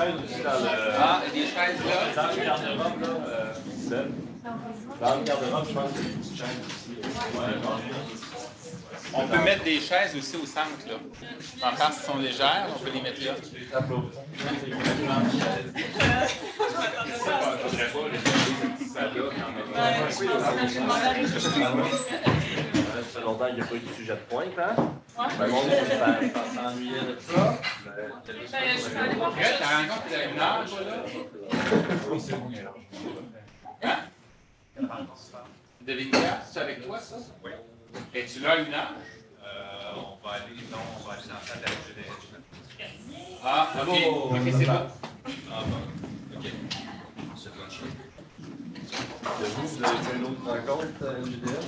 chaises aussi dans le... Ah, des chaises là. Dans le garde-robe, là, dans le garde-robe, je pense qu'il y a des petites chaises aussi. Ouais, On peut mettre des chaises aussi au centre, là. Encore si sont légères, on peut les mettre là. Ça fait longtemps qu'il n'y a pas eu de sujet de pointe, hein? Le monde s'ennuyait de ça. Fred, ta rencontre, il y a une heure, toi, là? Hein? Devine quoi? C'est avec toi, ça? Oui. Es-tu là à une heure? On va aller dans la salle de la GDH. Ah, ok. Ok, c'est bon. Ah bon, ok. C'est bonne chose. Vous avez fait une autre rencontre, JDF,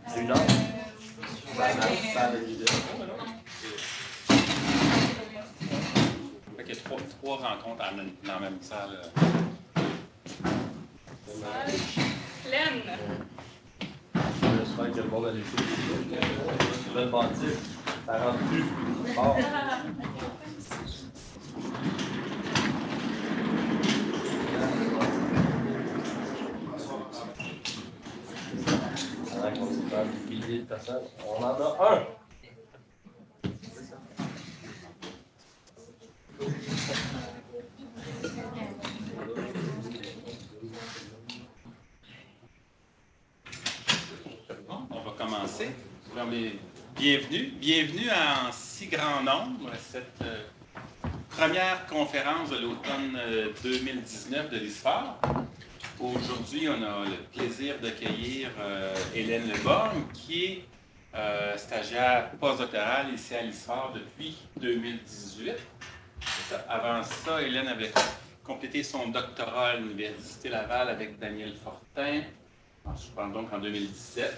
c'est une heure? Dans la salle de JDF. Fait qu'il y a trois rencontres dans la même salle. Pleine. J'espère que le monde a laissé des nouvelles bâtisses. Ça rentre plus fort. Pendant qu'on s'est fait des milliers de personnes, on en a un. Bon, on va commencer. Bienvenue en si grand nombre à cette première conférence de l'automne 2019 de l'ISFOR. Aujourd'hui, on a le plaisir d'accueillir Hélène Leborgne, qui est stagiaire postdoctorale ici à l'ISFOR depuis 2018. Avant ça, Hélène avait complété son doctorat à l'Université Laval avec Daniel Fortin, je pense donc en 2017.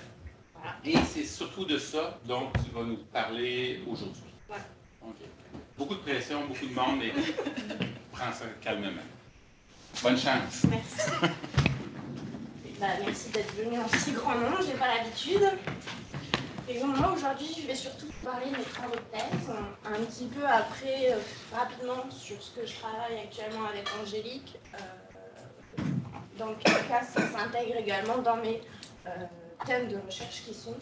Voilà. Et c'est surtout de ça dont tu vas nous parler aujourd'hui. Ouais. Okay. Beaucoup de pression, beaucoup de monde, mais prends ça calmement. Bonne chance. Merci. Merci d'être venu en si grand nombre, j'ai pas l'habitude. Et donc moi aujourd'hui je vais surtout vous parler de mes travaux de thèse, un petit peu après, rapidement sur ce que je travaille actuellement avec Angélique. Dans quel cas ça s'intègre également dans mes thèmes de recherche qui sont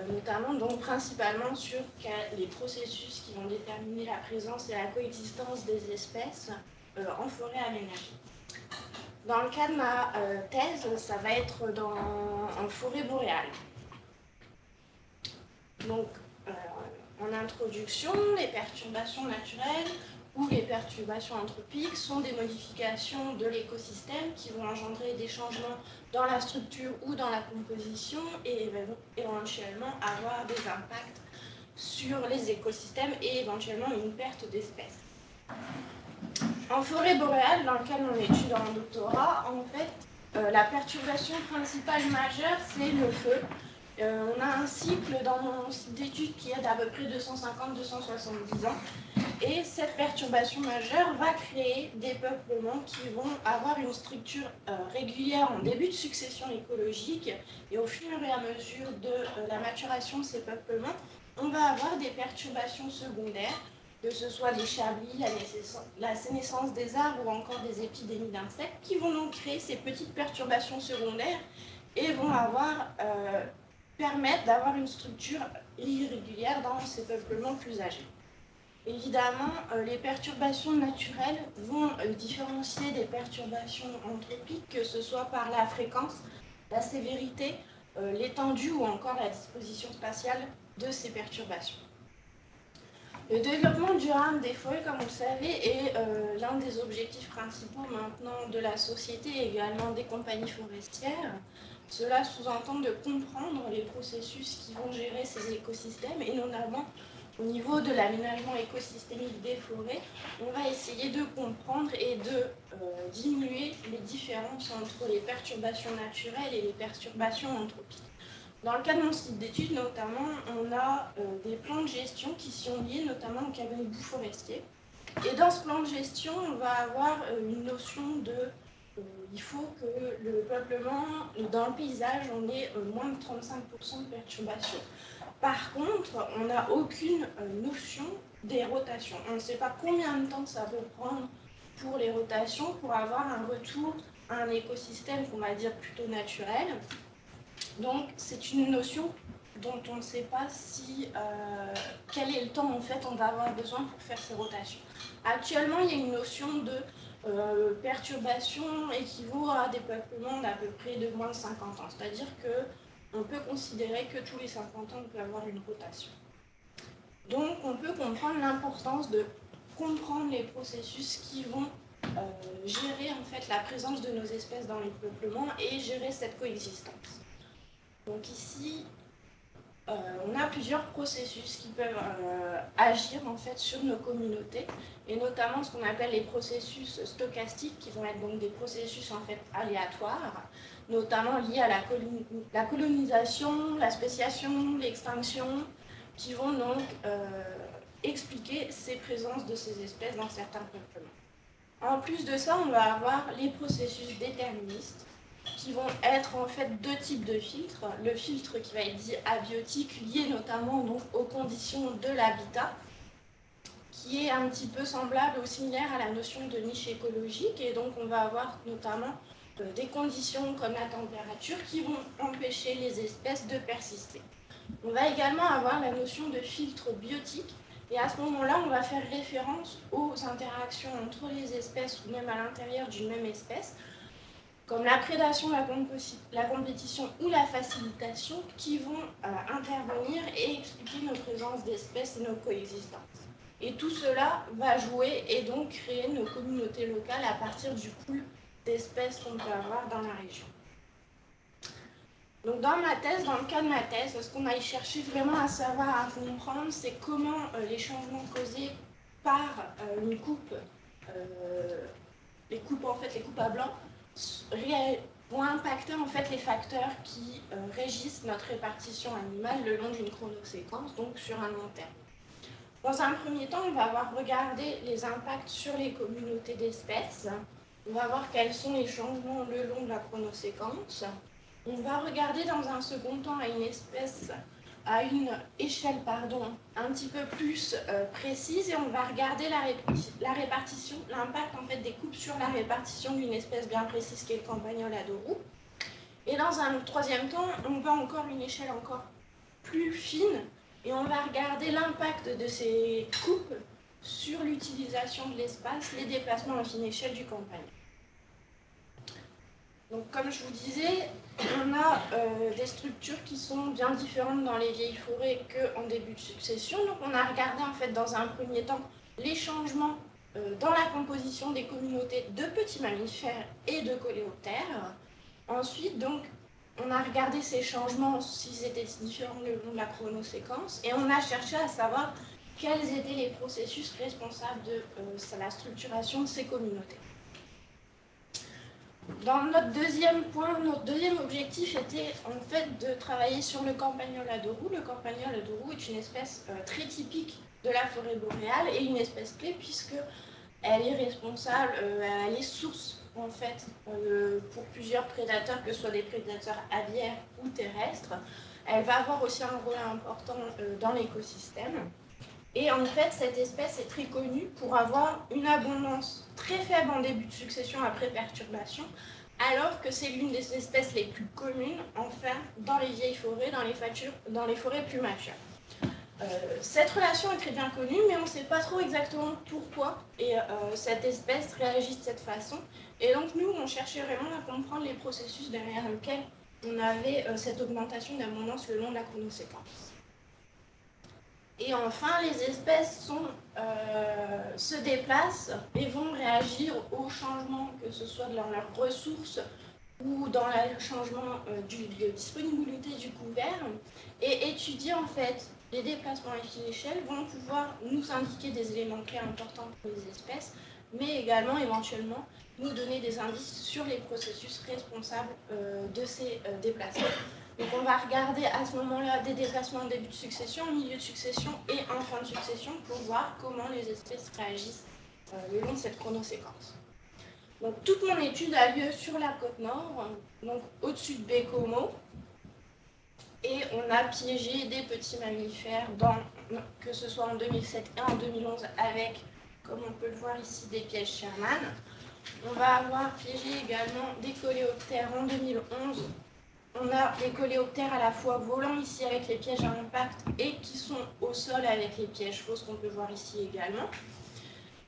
notamment donc principalement sur les processus qui vont déterminer la présence et la coexistence des espèces en forêt aménagée. Dans le cas de ma thèse, ça va être en forêt boréale. Donc, en introduction, les perturbations naturelles ou les perturbations anthropiques sont des modifications de l'écosystème qui vont engendrer des changements dans la structure ou dans la composition et éventuellement avoir des impacts sur les écosystèmes et éventuellement une perte d'espèces. En forêt boréale, dans lequel on étudie en doctorat, en fait, la perturbation principale majeure, c'est le feu. On a un cycle dans mon site d'étude qui est d'à peu près 250-270 ans. Et cette perturbation majeure va créer des peuplements qui vont avoir une structure régulière en début de succession écologique. Et au fur et à mesure de la maturation de ces peuplements, on va avoir des perturbations secondaires, que ce soit des chablis, la sénescence des arbres ou encore des épidémies d'insectes, qui vont donc créer ces petites perturbations secondaires et vont permettre d'avoir une structure irrégulière dans ces peuplements plus âgés. Évidemment, les perturbations naturelles vont différencier des perturbations anthropiques, que ce soit par la fréquence, la sévérité, l'étendue ou encore la disposition spatiale de ces perturbations. Le développement durable des forêts, comme vous le savez, est l'un des objectifs principaux maintenant de la société et également des compagnies forestières. Cela sous-entend de comprendre les processus qui vont gérer ces écosystèmes et notamment au niveau de l'aménagement écosystémique des forêts, on va essayer de comprendre et de diminuer les différences entre les perturbations naturelles et les perturbations anthropiques. Dans le cas de mon site d'études, notamment, on a des plans de gestion qui sont liés notamment au cabanibou forestier. Et dans ce plan de gestion, on va avoir une notion de il faut que le peuplement, dans le paysage, on ait moins de 35% de perturbation. Par contre, on n'a aucune notion des rotations. On ne sait pas combien de temps ça peut prendre pour les rotations pour avoir un retour à un écosystème qu'on va dire plutôt naturel. Donc c'est une notion dont on ne sait pas si quel est le temps en fait on va avoir besoin pour faire ces rotations. Actuellement, il y a une notion de perturbation équivaut à des peuplements d'à peu près de moins de 50 ans. C'est-à-dire qu'on peut considérer que tous les 50 ans, on peut avoir une rotation. Donc, on peut comprendre l'importance de comprendre les processus qui vont gérer en fait la présence de nos espèces dans les peuplements et gérer cette coexistence. Donc ici, on a plusieurs processus qui peuvent agir en fait sur nos communautés, et notamment ce qu'on appelle les processus stochastiques, qui vont être donc des processus en fait aléatoires, notamment liés à la colonisation, la spéciation, l'extinction, qui vont donc expliquer ces présences de ces espèces dans certains peuplements. En plus de ça, on va avoir les processus déterministes, qui vont être en fait deux types de filtres. Le filtre qui va être dit abiotique, lié notamment donc aux conditions de l'habitat, qui est un petit peu semblable ou similaire à la notion de niche écologique, et donc on va avoir notamment des conditions comme la température qui vont empêcher les espèces de persister. On va également avoir la notion de filtre biotique, et à ce moment-là, on va faire référence aux interactions entre les espèces ou même à l'intérieur d'une même espèce, comme la prédation, la compétition ou la facilitation, qui vont intervenir et expliquer nos présences d'espèces et nos coexistences. Et tout cela va jouer et donc créer nos communautés locales à partir du pool d'espèces qu'on peut avoir dans la région. Donc dans ma thèse, dans le cas de ma thèse, ce qu'on a cherché vraiment à savoir, à comprendre, c'est comment les changements causés par une coupe, les coupes à blanc, vont impacter en fait les facteurs qui régissent notre répartition animale le long d'une chronoséquence, donc sur un long terme. Dans un premier temps, on va avoir regardé les impacts sur les communautés d'espèces. On va voir quels sont les changements le long de la chronoséquence. On va regarder dans un second temps à une échelle un petit peu plus précise, et on va regarder la répartition, l'impact en fait des coupes sur la répartition d'une espèce bien précise qui est le campagnol à deux roues. Et dans un troisième temps, on va encore une échelle encore plus fine, et on va regarder l'impact de ces coupes sur l'utilisation de l'espace, les déplacements en fine échelle du campagnol. Donc, comme je vous disais, on a des structures qui sont bien différentes dans les vieilles forêts qu'en début de succession. Donc, on a regardé en fait dans un premier temps les changements dans la composition des communautés de petits mammifères et de coléoptères. Ensuite, donc, on a regardé ces changements, s'ils étaient différents le long de la chronoséquence, et on a cherché à savoir quels étaient les processus responsables de la structuration de ces communautés. Dans notre deuxième point, notre deuxième objectif était en fait de travailler sur le campagnol à deux roues. Le campagnol à deux roues est une espèce très typique de la forêt boréale et une espèce clé puisqu'elle est responsable, elle est source en fait pour plusieurs prédateurs, que ce soit des prédateurs aviaires ou terrestres. Elle va avoir aussi un rôle important dans l'écosystème. Et en fait, cette espèce est très connue pour avoir une abondance très faible en début de succession après perturbation, alors que c'est l'une des espèces les plus communes, enfin, dans les vieilles forêts, dans les forêts plus matures. Cette relation est très bien connue, mais on ne sait pas trop exactement pourquoi cette espèce réagit de cette façon. Et donc nous, on cherchait vraiment à comprendre les processus derrière lesquels on avait cette augmentation d'abondance le long de la chronoséquence. Et enfin, les espèces se déplacent et vont réagir aux changements, que ce soit dans leurs ressources ou dans le changement de disponibilité du couvert, et étudier en fait les déplacements à fine échelle vont pouvoir nous indiquer des éléments clés importants pour les espèces, mais également éventuellement nous donner des indices sur les processus responsables de ces déplacements. Donc on va regarder à ce moment-là des déplacements en début de succession, en milieu de succession et en fin de succession pour voir comment les espèces réagissent le long de cette chronoséquence. Donc toute mon étude a lieu sur la côte nord, donc au-dessus de Bécomo, et on a piégé des petits mammifères dans que ce soit en 2007 et en 2011 avec, comme on peut le voir ici, des pièges Sherman. On va avoir piégé également des coléoptères en 2011. On a des coléoptères à la fois volants ici avec les pièges à impact et qui sont au sol avec les pièges fausses qu'on peut voir ici également.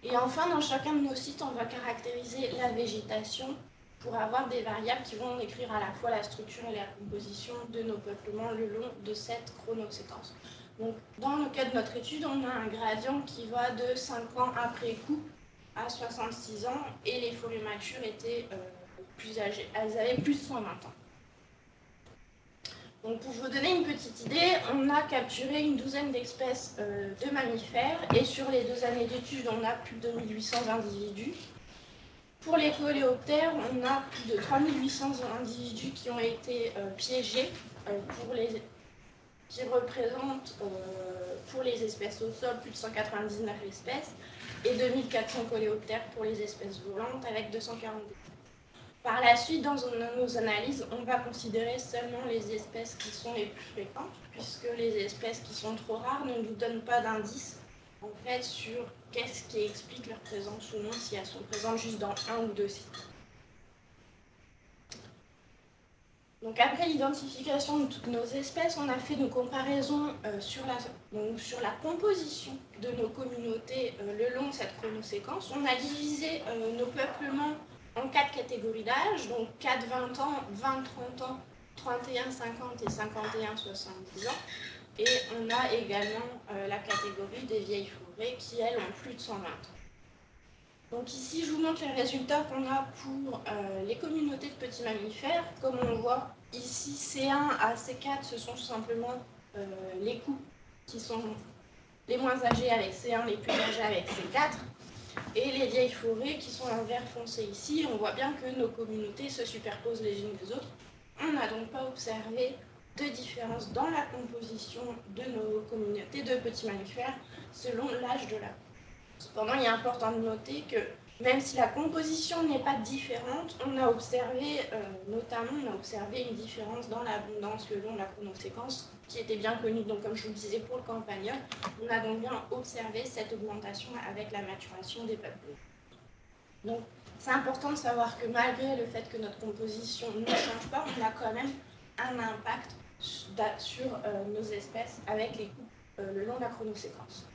Et enfin, dans chacun de nos sites, on va caractériser la végétation pour avoir des variables qui vont décrire à la fois la structure et la composition de nos peuplements le long de cette chronoséquence. Donc, dans le cas de notre étude, on a un gradient qui va de 5 ans après coup à 66 ans et les forêts matures étaient plus âgées. Elles avaient plus de 120 ans. Donc, pour vous donner une petite idée, on a capturé une douzaine d'espèces de mammifères et sur les 2 années d'études, on a plus de 1800 individus. Pour les coléoptères, on a plus de 3800 individus qui ont été piégés qui représentent pour les espèces au sol plus de 199 espèces et 2400 coléoptères pour les espèces volantes avec 242. Par la suite, dans nos analyses, on va considérer seulement les espèces qui sont les plus fréquentes, puisque les espèces qui sont trop rares ne nous donnent pas d'indice en fait, sur qu'est-ce qui explique leur présence ou non, si elles sont présentes juste dans 1 ou 2 sites. Donc après l'identification de toutes nos espèces, on a fait nos comparaisons sur la composition de nos communautés le long de cette chronoséquence. On a divisé nos peuplements en 4 catégories d'âge, donc 4-20 ans, 20-30 ans, 31-50 et 51-70 ans. Et on a également la catégorie des vieilles forêts qui, elles, ont plus de 120 ans. Donc ici, je vous montre les résultats qu'on a pour les communautés de petits mammifères. Comme on voit ici, C1 à C4, ce sont tout simplement les couples qui sont les moins âgés avec C1, les plus âgés avec C4. Et les vieilles forêts qui sont en vert foncé ici, on voit bien que nos communautés se superposent les unes les autres. On n'a donc pas observé de différence dans la composition de nos communautés de petits mammifères selon l'âge de l'arbre. Cependant, il est important de noter que même si la composition n'est pas différente, on a observé, une différence dans l'abondance le long de la chronoséquence qui était bien connue. Donc, comme je vous le disais pour le campagnol, on a donc bien observé cette augmentation avec la maturation des peuplements. Donc, c'est important de savoir que malgré le fait que notre composition ne change pas, on a quand même un impact sur nos espèces avec les coupes le long de la chronoséquence.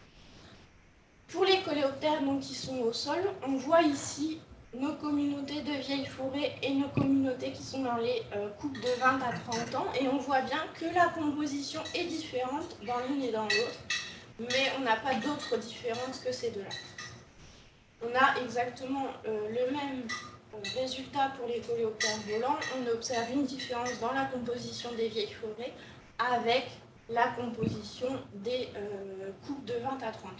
Pour les coléoptères donc, qui sont au sol, on voit ici nos communautés de vieilles forêts et nos communautés qui sont dans les coupes de 20 à 30 ans. Et on voit bien que la composition est différente dans l'une et dans l'autre, mais on n'a pas d'autres différences que ces deux-là. On a exactement le même résultat pour les coléoptères volants. On observe une différence dans la composition des vieilles forêts avec la composition des coupes de 20 à 30 ans.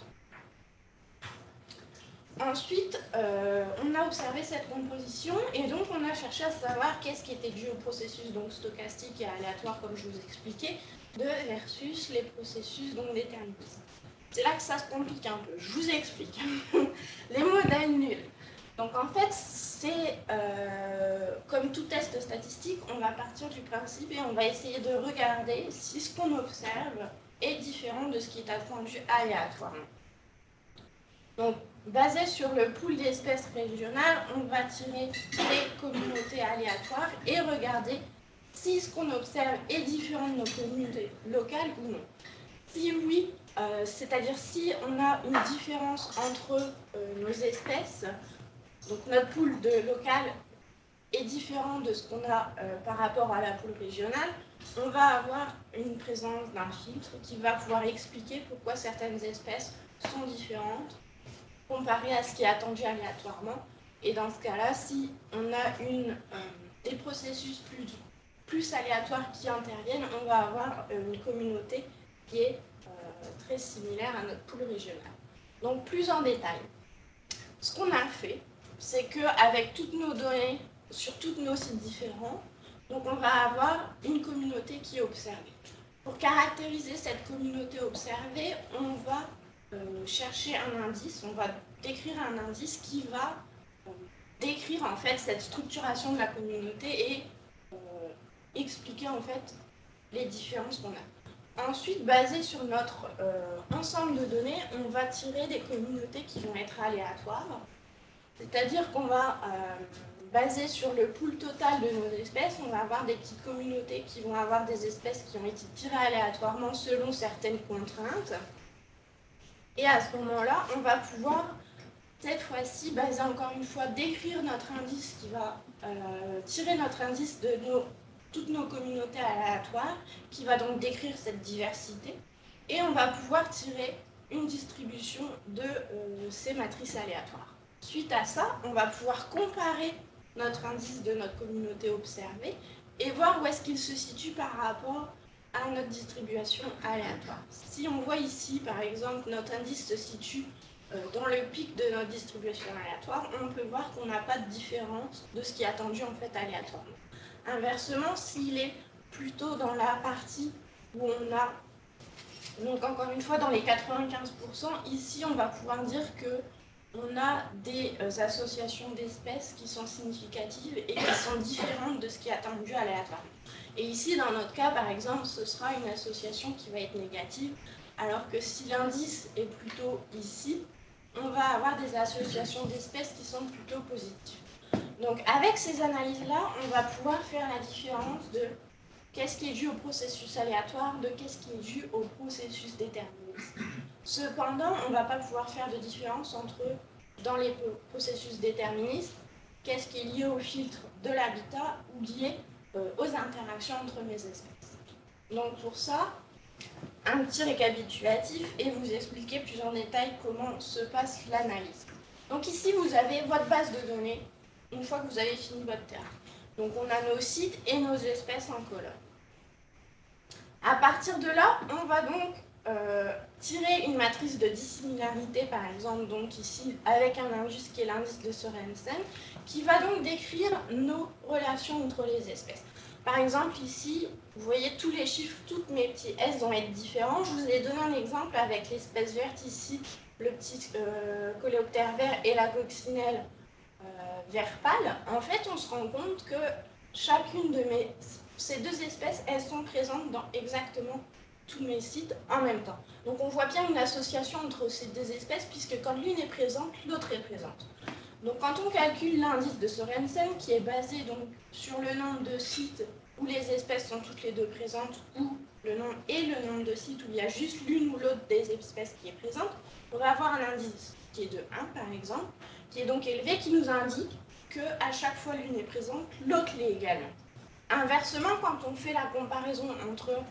Ensuite, on a observé cette composition et donc on a cherché à savoir qu'est-ce qui était dû au processus donc, stochastique et aléatoire, comme je vous expliquais, versus les processus déterministes. C'est là que ça se complique un peu. Je vous explique. Les modèles nuls. Donc en fait, c'est comme tout test statistique, on va partir du principe et on va essayer de regarder si ce qu'on observe est différent de ce qui est attendu aléatoirement. Donc, basé sur le pool d'espèces régionales, on va tirer les communautés aléatoires et regarder si ce qu'on observe est différent de nos communautés locales ou non. Si oui, c'est-à-dire si on a une différence entre nos espèces, donc notre pool de local est différent de ce qu'on a par rapport à la pool régionale, on va avoir une présence d'un filtre qui va pouvoir expliquer pourquoi certaines espèces sont différentes comparé à ce qui est attendu aléatoirement. Et dans ce cas-là, si on a des processus plus aléatoires qui interviennent, on va avoir une communauté qui est très similaire à notre pool régional. Donc plus en détail, ce qu'on a fait, c'est qu'avec toutes nos données sur tous nos sites différents, donc on va avoir une communauté qui est observée. Pour caractériser cette communauté observée, on va chercher un indice, on va décrire un indice qui va décrire en fait cette structuration de la communauté et expliquer en fait les différences qu'on a. Ensuite, basé sur notre ensemble de données, on va tirer des communautés qui vont être aléatoires. C'est-à-dire qu'on va, basé sur le pool total de nos espèces, on va avoir des petites communautés qui vont avoir des espèces qui ont été tirées aléatoirement selon certaines contraintes. Et à ce moment-là, on va pouvoir, cette fois-ci, basé encore une fois, décrire notre indice qui va tirer notre indice de toutes nos communautés aléatoires, qui va donc décrire cette diversité. Et on va pouvoir tirer une distribution de ces matrices aléatoires. Suite à ça, on va pouvoir comparer notre indice de notre communauté observée et voir où est-ce qu'il se situe par rapport à notre distribution aléatoire. Si on voit ici, par exemple, notre indice se situe dans le pic de notre distribution aléatoire, on peut voir qu'on n'a pas de différence de ce qui est attendu en fait aléatoirement. Inversement, s'il est plutôt dans la partie où on a, donc encore une fois dans les 95%, ici on va pouvoir dire que on a des associations d'espèces qui sont significatives et qui sont différentes de ce qui est attendu aléatoirement. Et ici, dans notre cas, par exemple, ce sera une association qui va être négative, alors que si l'indice est plutôt ici, on va avoir des associations d'espèces qui sont plutôt positives. Donc avec ces analyses-là, on va pouvoir faire la différence de qu'est-ce qui est dû au processus aléatoire, de qu'est-ce qui est dû au processus déterministe. Cependant, on ne va pas pouvoir faire de différence entre, dans les processus déterministes, qu'est-ce qui est lié au filtre de l'habitat ou lié aux interactions entre mes espèces. Donc pour ça, un petit récapitulatif et vous expliquer plus en détail comment se passe l'analyse. Donc ici, vous avez votre base de données, une fois que vous avez fini votre terrain. Donc on a nos sites et nos espèces en colonne. À partir de là, on va donc tirer une matrice de dissimilarité, par exemple, donc ici, avec un indice qui est l'indice de Sorensen, qui va donc décrire nos relations entre les espèces. Par exemple, ici, vous voyez tous les chiffres, toutes mes petits S vont être différents. Je vous ai donné un exemple avec l'espèce verte ici, le petit coléoptère vert et la coccinelle vert pâle. En fait, on se rend compte que chacune de ces deux espèces, elles sont présentes dans exactement tous mes sites en même temps. Donc on voit bien une association entre ces deux espèces, puisque quand l'une est présente, l'autre est présente. Donc quand on calcule l'indice de Sorensen, qui est basé donc sur le nombre de sites où les espèces sont toutes les deux présentes, ou le nombre de sites où il y a juste l'une ou l'autre des espèces qui est présente, on va avoir un indice qui est de 1 par exemple, qui est donc élevé, qui nous indique qu'à chaque fois l'une est présente, l'autre l'est également. Inversement, quand on fait la comparaison entre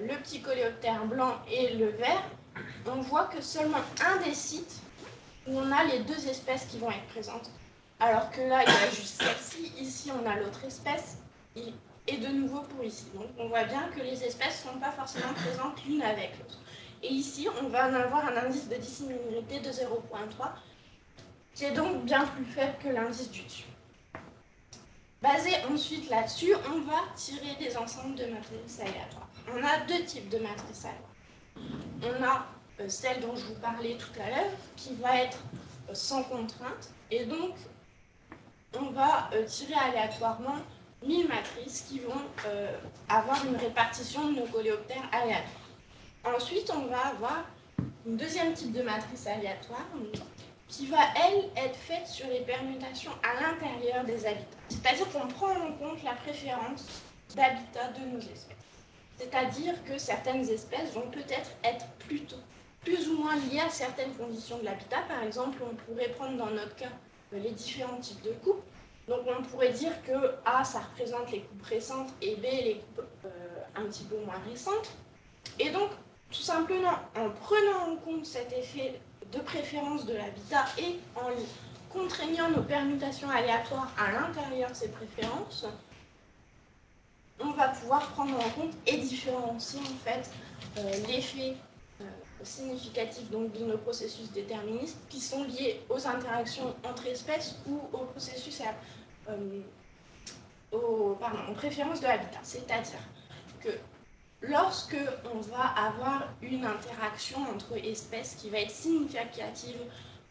le petit coléoptère blanc et le vert, on voit que seulement un des sites où on a les deux espèces qui vont être présentes. Alors que là, il y a juste celle-ci, ici on a l'autre espèce, et de nouveau pour ici. Donc on voit bien que les espèces ne sont pas forcément présentes l'une avec l'autre. Et ici, on va en avoir un indice de dissimilarité de 0,3, qui est donc bien plus faible que l'indice du dessus. Basé ensuite là-dessus, on va tirer des ensembles de matrices aléatoires. On a deux types de matrices aléatoires. On a celle dont je vous parlais tout à l'heure, qui va être sans contrainte, et donc on va tirer aléatoirement 1000 matrices qui vont avoir une répartition de nos coléoptères aléatoires. Ensuite, on va avoir une deuxième type de matrice aléatoire qui va, elle, être faite sur les permutations à l'intérieur des habitats. C'est-à-dire qu'on prend en compte la préférence d'habitat de nos espèces. C'est-à-dire que certaines espèces vont peut-être être plus ou moins liées à certaines conditions de l'habitat. Par exemple, on pourrait prendre dans notre cas les différents types de coupes. Donc on pourrait dire que A, ça représente les coupes récentes et B, les coupes un petit peu moins récentes. Et donc, tout simplement, en prenant en compte cet effet de préférence de l'habitat et en contraignant nos permutations aléatoires à l'intérieur de ces préférences, on va pouvoir prendre en compte et différencier en fait l'effet significatif donc, de nos processus déterministes qui sont liés aux interactions entre espèces ou au processus aux préférences de l'habitat. C'est-à-dire que lorsque on va avoir une interaction entre espèces qui va être significative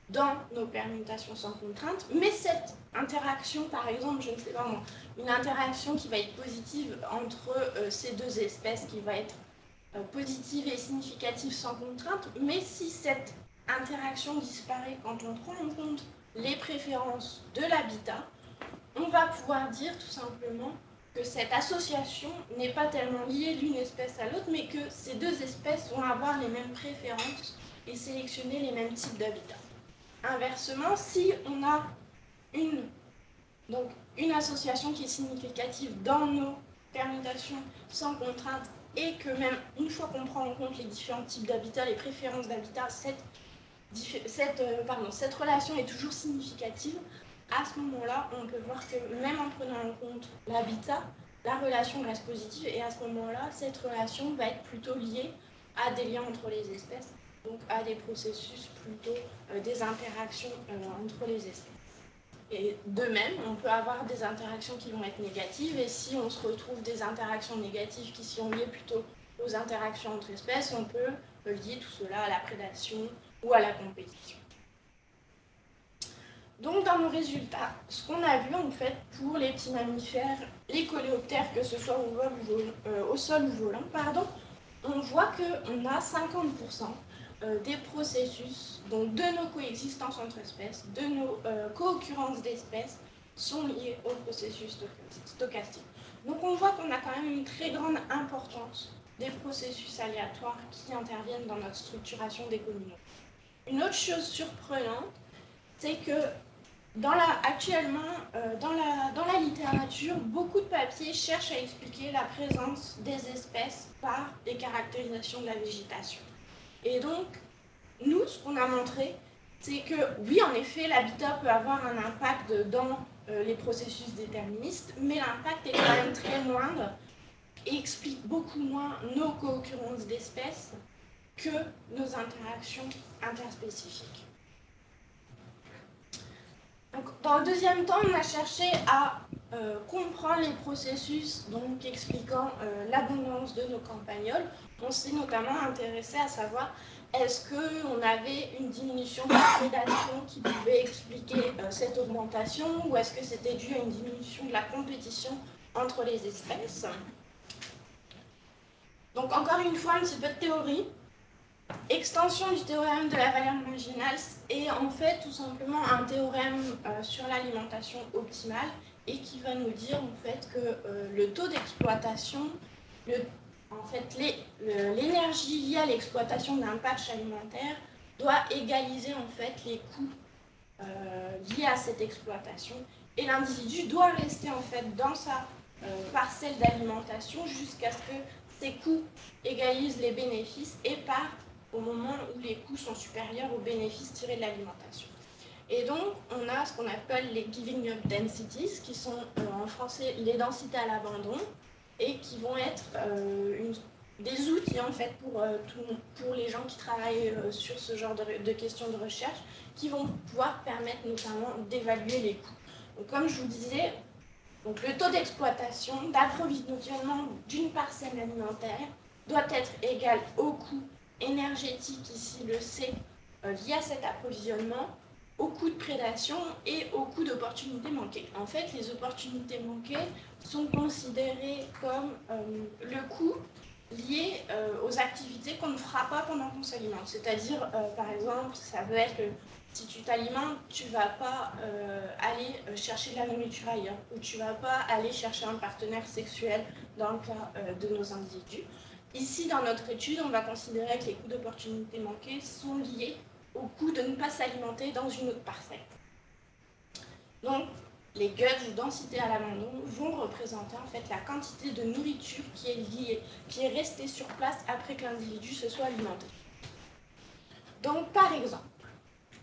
dans nos permutations sans contrainte, mais cette interaction, par exemple, je ne sais pas moi, une interaction qui va être positive entre ces deux espèces qui va être positive et significative sans contrainte, mais si cette interaction disparaît quand on prend en compte les préférences de l'habitat, on va pouvoir dire tout simplement que cette association n'est pas tellement liée d'une espèce à l'autre, mais que ces deux espèces vont avoir les mêmes préférences et sélectionner les mêmes types d'habitats. Inversement, si on a une association qui est significative dans nos permutations sans contrainte, et que même une fois qu'on prend en compte les différents types d'habitat, les préférences d'habitat, cette relation est toujours significative, à ce moment-là, on peut voir que même en prenant en compte l'habitat, la relation reste positive, et à ce moment-là, cette relation va être plutôt liée à des liens entre les espèces, donc à des processus plutôt des interactions entre les espèces. Et de même, on peut avoir des interactions qui vont être négatives, et si on se retrouve des interactions négatives qui sont liées plutôt aux interactions entre espèces, on peut lier tout cela à la prédation ou à la compétition. Donc dans nos résultats, ce qu'on a vu en fait pour les petits mammifères, les coléoptères, que ce soit au sol ou volant, on voit qu'on a 50% des processus, donc de nos coexistences entre espèces, de nos co-occurrences d'espèces, sont liés au processus stochastique. Donc on voit qu'on a quand même une très grande importance des processus aléatoires qui interviennent dans notre structuration des communautés. Une autre chose surprenante, c'est que actuellement, dans la littérature, beaucoup de papiers cherchent à expliquer la présence des espèces par des caractérisations de la végétation. Et donc, nous, ce qu'on a montré, c'est que oui, en effet, l'habitat peut avoir un impact dans les processus déterministes, mais l'impact est quand même très moindre et explique beaucoup moins nos co-occurrences d'espèces que nos interactions interspécifiques. Donc, dans le deuxième temps, on a cherché à comprendre les processus donc, expliquant l'abondance de nos campagnols. On s'est notamment intéressé à savoir est-ce qu'on avait une diminution de la prédation qui pouvait expliquer cette augmentation, ou est-ce que c'était dû à une diminution de la compétition entre les espèces. Donc encore une fois, un petit peu de théorie. Extension du théorème de la valeur marginale est en fait tout simplement un théorème sur l'alimentation optimale et qui va nous dire en fait que le taux d'exploitation, l'énergie liée à l'exploitation d'un patch alimentaire doit égaliser en fait les coûts liés à cette exploitation, et l'individu doit rester en fait dans sa parcelle d'alimentation jusqu'à ce que ces coûts égalisent les bénéfices et partent au moment où les coûts sont supérieurs aux bénéfices tirés de l'alimentation. Et donc, on a ce qu'on appelle les giving up densities, qui sont en français les densités à l'abandon, et qui vont être des outils en fait pour les gens qui travaillent sur ce genre de questions de recherche, qui vont pouvoir permettre notamment d'évaluer les coûts. Donc, comme je vous disais, donc, le taux d'exploitation, d'approvisionnement d'une parcelle alimentaire doit être égal au coût énergétique, ici le C, lié à cet approvisionnement, au coût de prédation et au coût d'opportunités manquées. En fait, les opportunités manquées sont considérées comme le coût lié aux activités qu'on ne fera pas pendant qu'on s'alimente. C'est-à-dire, par exemple, ça veut être que si tu t'alimentes, tu ne vas pas aller chercher de la nourriture ailleurs, ou tu ne vas pas aller chercher un partenaire sexuel dans le cas de nos individus. Ici, dans notre étude, on va considérer que les coûts d'opportunité manqués sont liés au coût de ne pas s'alimenter dans une autre parcelle. Donc, les GUDS ou densités à l'abandon vont représenter en fait la quantité de nourriture qui est restée sur place après que l'individu se soit alimenté. Donc, par exemple,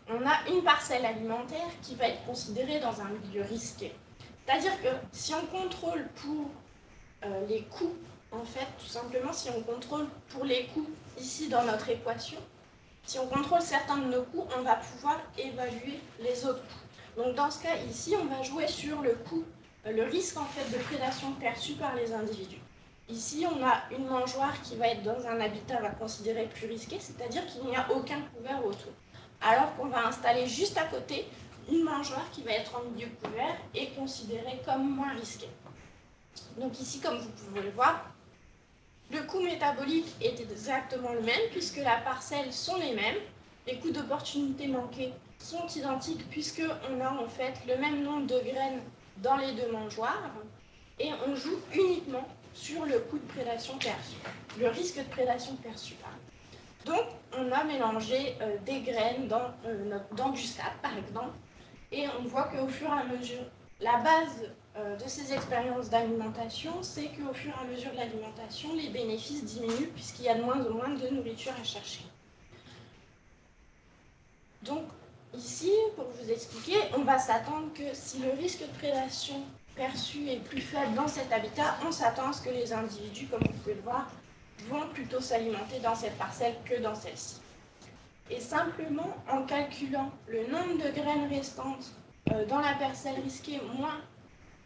on a une parcelle alimentaire qui va être considérée dans un milieu risqué. C'est-à-dire que si on contrôle pour les coûts, en fait, tout simplement, si on contrôle pour les coûts ici dans notre équation, si on contrôle certains de nos coûts, on va pouvoir évaluer les autres coûts. Donc dans ce cas ici, on va jouer sur le coût, le risque en fait de prédation perçu par les individus. Ici, on a une mangeoire qui va être dans un habitat va considéré plus risqué, c'est-à-dire qu'il n'y a aucun couvert autour. Alors qu'on va installer juste à côté une mangeoire qui va être en milieu couvert et considérée comme moins risquée. Donc ici, comme vous pouvez le voir, Le coût métabolique est exactement le même puisque la parcelle sont les mêmes. Les coûts d'opportunité manqués sont identiques puisqu'on a en fait le même nombre de graines dans les deux mangeoires et on joue uniquement sur le coût de prédation perçu, le risque de prédation perçu. Donc on a mélangé des graines dans du sable par exemple et on voit qu'au fur et à mesure, la base de ces expériences d'alimentation, c'est qu'au fur et à mesure de l'alimentation, les bénéfices diminuent puisqu'il y a de moins en moins de nourriture à chercher. Donc ici, pour vous expliquer, on va s'attendre que si le risque de prédation perçu est plus faible dans cet habitat, on s'attend à ce que les individus, comme vous pouvez le voir, vont plutôt s'alimenter dans cette parcelle que dans celle-ci. Et simplement, en calculant le nombre de graines restantes dans la parcelle risquée moins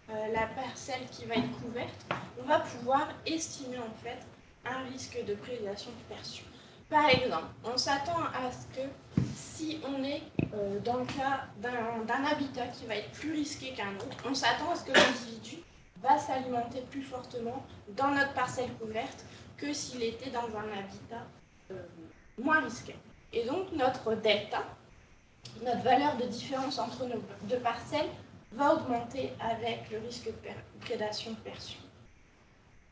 la parcelle qui va être couverte, on va pouvoir estimer en fait un risque de prédation perçu. Par exemple, on s'attend à ce que si on est dans le cas d'un habitat qui va être plus risqué qu'un autre, on s'attend à ce que l'individu va s'alimenter plus fortement dans notre parcelle couverte que s'il était dans un habitat moins risqué. Et donc notre delta, notre valeur de différence entre nos deux parcelles, va augmenter avec le risque de prédation perçu.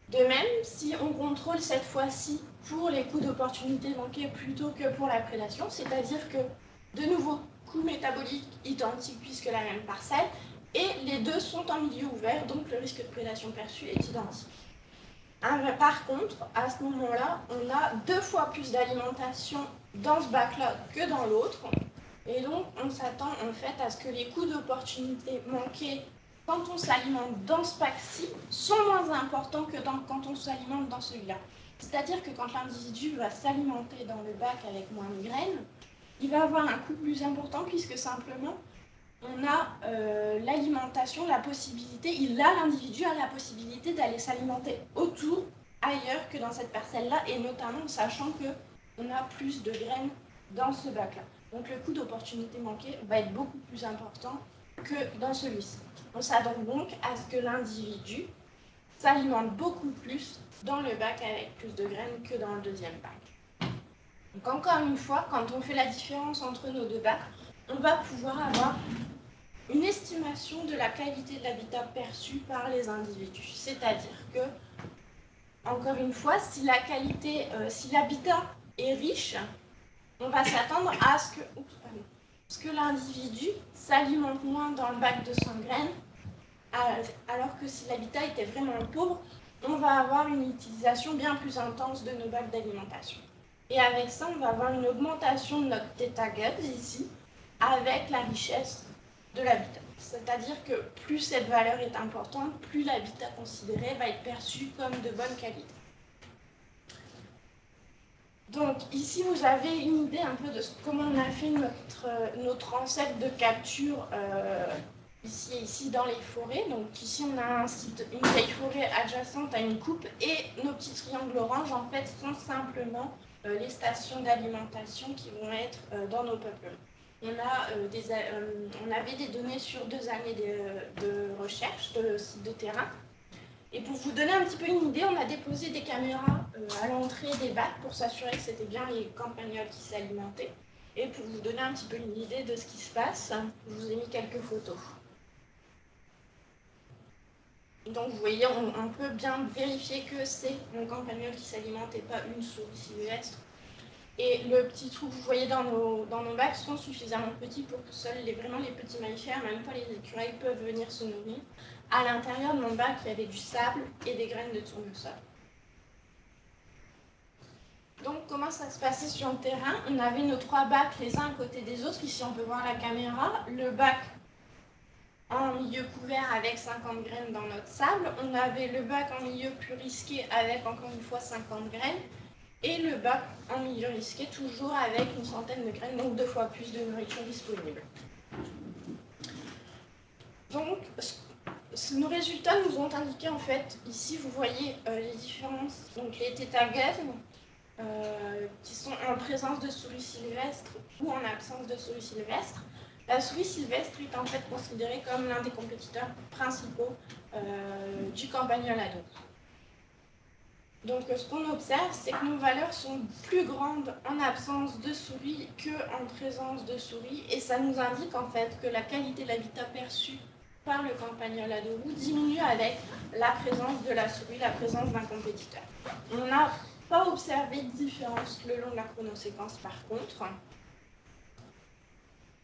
De même, si on contrôle cette fois-ci pour les coûts d'opportunité manqués plutôt que pour la prédation, c'est-à-dire que, de nouveau, coût métabolique identique puisque la même parcelle, et les deux sont en milieu ouvert, donc le risque de prédation perçu est identique. Par contre, à ce moment-là, on a 2 fois plus d'alimentation dans ce bac-là que dans l'autre, et donc on s'attend en fait à ce que les coûts d'opportunité manqués quand on s'alimente dans ce bac-ci sont moins importants que quand on s'alimente dans celui-là. C'est-à-dire que quand l'individu va s'alimenter dans le bac avec moins de graines, il va avoir un coût plus important puisque simplement on a l'alimentation, la possibilité, l'individu a la possibilité d'aller s'alimenter autour, ailleurs que dans cette parcelle-là, et notamment en sachant qu'on a plus de graines dans ce bac-là. Donc le coût d'opportunité manqué va être beaucoup plus important que dans celui-ci. On s'attend donc à ce que l'individu s'alimente beaucoup plus dans le bac avec plus de graines que dans le deuxième bac. Donc encore une fois, quand on fait la différence entre nos deux bacs, on va pouvoir avoir une estimation de la qualité de l'habitat perçu par les individus. C'est-à-dire que, encore une fois, si l'habitat est riche, on va s'attendre à ce que l'individu s'alimente moins dans le bac de 100 graines, alors que si l'habitat était vraiment pauvre, on va avoir une utilisation bien plus intense de nos bacs d'alimentation. Et avec ça, on va avoir une augmentation de notre θ GUT ici, avec la richesse de l'habitat. C'est-à-dire que plus cette valeur est importante, plus l'habitat considéré va être perçu comme de bonne qualité. Donc ici, vous avez une idée un peu de comment on a fait notre ancêtre de capture ici dans les forêts. Donc ici, on a une vieille forêt adjacente à une coupe et nos petits triangles oranges, en fait, sont simplement les stations d'alimentation qui vont être dans nos peuplements. On avait des données sur 2 années de recherche de sites de terrain. Et pour vous donner un petit peu une idée, on a déposé des caméras à l'entrée des bacs pour s'assurer que c'était bien les campagnols qui s'alimentaient. Et pour vous donner un petit peu une idée de ce qui se passe, je vous ai mis quelques photos. Donc vous voyez, on peut bien vérifier que c'est un campagnol qui s'alimente et pas une souris sylvestre. Et le petit trou que vous voyez dans nos bacs sont suffisamment petits pour que seuls vraiment les petits mammifères, même pas les écureuils, peuvent venir se nourrir. À l'intérieur de mon bac, il y avait du sable et des graines de tournesol. Donc comment ça se passait sur le terrain? On avait nos 3 bacs les uns à côté des autres. Ici on peut voir la caméra. Le bac en milieu couvert avec 50 graines dans notre sable. On avait le bac en milieu plus risqué avec encore une fois 50 graines. Et le bac en milieu risqué, toujours avec une centaine de graines, donc 2 fois plus de nourriture disponible. Donc, nos résultats nous ont indiqué, en fait, ici vous voyez les différences, donc les θ GUT, qui sont en présence de souris sylvestres ou en absence de souris sylvestres. La souris sylvestre est en fait considérée comme l'un des compétiteurs principaux du campagnol ado. Donc ce qu'on observe, c'est que nos valeurs sont plus grandes en absence de souris qu'en présence de souris, et ça nous indique en fait que la qualité de l'habitat perçu par le campagnol à deux roues diminue avec la présence de la souris, la présence d'un compétiteur. On n'a pas observé de différence le long de la chronoséquence par contre.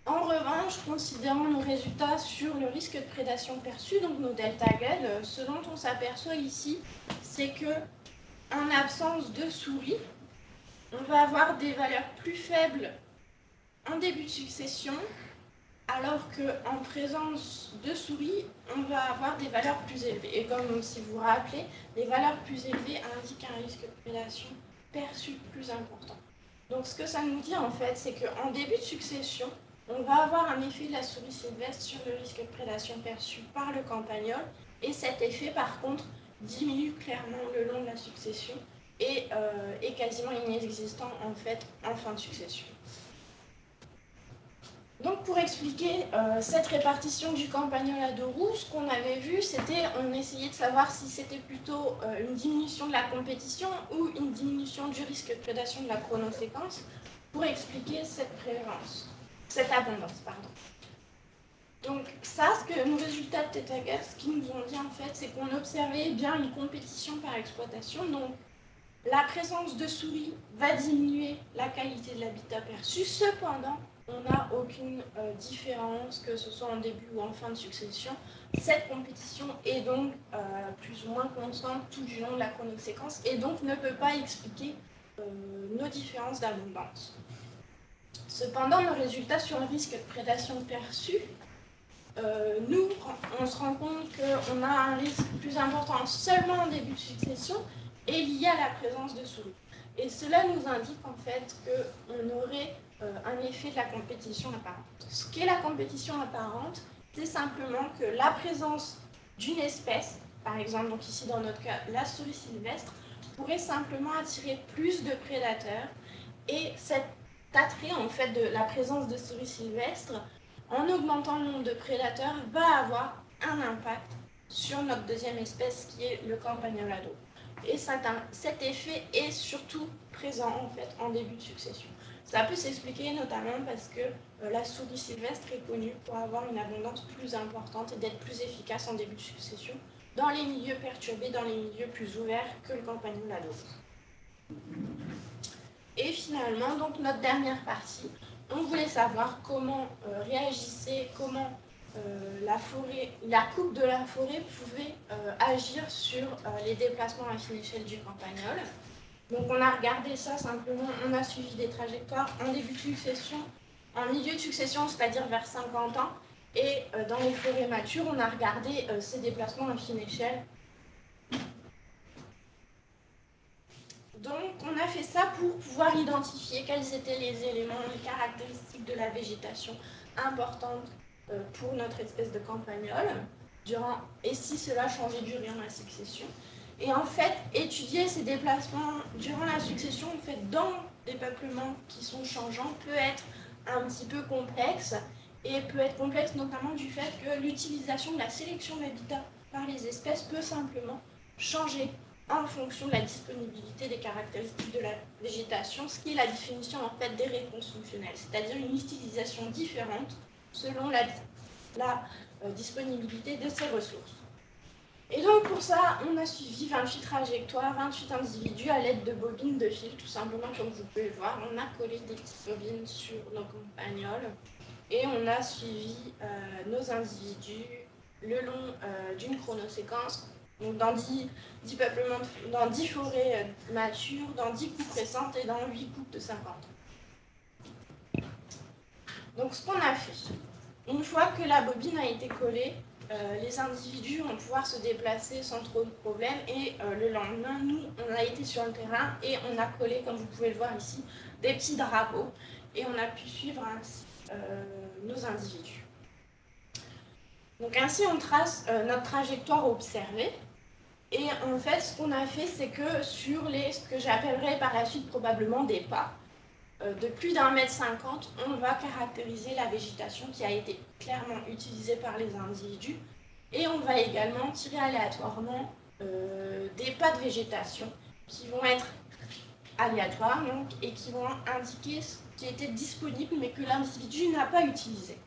En revanche, considérant nos résultats sur le risque de prédation perçu, donc nos delta GED, ce dont on s'aperçoit ici, c'est que en absence de souris, on va avoir des valeurs plus faibles en début de succession, alors qu'en présence de souris, on va avoir des valeurs plus élevées. Et comme si vous vous rappelez, les valeurs plus élevées indiquent un risque de prédation perçu plus important. Donc ce que ça nous dit en fait, c'est qu'en début de succession, on va avoir un effet de la souris sylvestre sur le risque de prédation perçu par le campagnol, et cet effet par contre diminue clairement le long de la succession et est quasiment inexistant en fait en fin de succession. Donc pour expliquer cette répartition du campagnol à deux roues, ce qu'on avait vu, c'était on essayait de savoir si c'était plutôt une diminution de la compétition ou une diminution du risque de prédation de la chronoséquence pour expliquer cette prévalence, cette abondance, pardon. Donc ça, ce que nos résultats de TETAGED, ce qu'ils nous ont dit en fait, c'est qu'on observait bien une compétition par exploitation. Donc la présence de souris va diminuer la qualité de l'habitat perçu. Cependant, on n'a aucune différence, que ce soit en début ou en fin de succession. Cette compétition est donc plus ou moins constante tout du long de la chronoséquence et donc ne peut pas expliquer nos différences d'abondance. Cependant, nos résultats sur le risque de prédation perçu, nous, on se rend compte qu'on a un risque plus important seulement en début de succession et lié à la présence de souris. Et cela nous indique en fait qu'on aurait un effet de la compétition apparente. Ce qu'est la compétition apparente, c'est simplement que la présence d'une espèce, par exemple donc ici dans notre cas la souris sylvestre, pourrait simplement attirer plus de prédateurs, et cet attrait en fait de la présence de souris sylvestres, en augmentant le nombre de prédateurs, va avoir un impact sur notre deuxième espèce qui est le campagnol à dos. Et cet effet est surtout présent en fait en début de succession. Ça peut s'expliquer notamment parce que la souris sylvestre est connue pour avoir une abondance plus importante et d'être plus efficace en début de succession dans les milieux perturbés, dans les milieux plus ouverts que le campagnol à dos. Et finalement, donc notre dernière partie, on voulait savoir comment réagissait, comment la coupe de la forêt pouvait agir sur les déplacements à fine échelle du campagnol. Donc on a regardé ça simplement, on a suivi des trajectoires en début de succession, en milieu de succession, c'est-à-dire vers 50 ans, et dans les forêts matures, on a regardé ces déplacements à fine échelle. Donc on a fait ça pour pouvoir identifier quels étaient les éléments, les caractéristiques de la végétation importantes pour notre espèce de campagnol, et si cela changeait durant la succession. Et en fait, étudier ces déplacements durant la succession, en fait, dans des peuplements qui sont changeants, peut être un petit peu complexe, et peut être complexe notamment du fait que l'utilisation de la sélection d'habitat par les espèces peut simplement changer en fonction de la disponibilité des caractéristiques de la végétation, ce qui est la définition en fait des réponses fonctionnelles, c'est-à-dire une utilisation différente selon la disponibilité de ces ressources. Et donc pour ça, on a suivi 28 trajectoires, 28 individus à l'aide de bobines de fil, tout simplement comme vous pouvez le voir. On a collé des petites bobines sur nos campagnols et on a suivi nos individus le long d'une chronoséquence, donc dans 10 peuplements, dans 10 forêts matures, dans 10 coupes récentes et dans 8 coupes de 50 ans. Donc ce qu'on a fait, une fois que la bobine a été collée, les individus vont pouvoir se déplacer sans trop de problèmes, et le lendemain, nous, on a été sur le terrain et on a collé, comme vous pouvez le voir ici, des petits drapeaux, et on a pu suivre ainsi nos individus. Donc ainsi, on trace notre trajectoire observée, et en fait, ce qu'on a fait, c'est que sur ce que j'appellerais par la suite probablement des pas, de plus d'1,50 m, on va caractériser la végétation qui a été clairement utilisée par les individus, et on va également tirer aléatoirement des pas de végétation qui vont être aléatoires donc, et qui vont indiquer ce qui était disponible mais que l'individu n'a pas utilisé.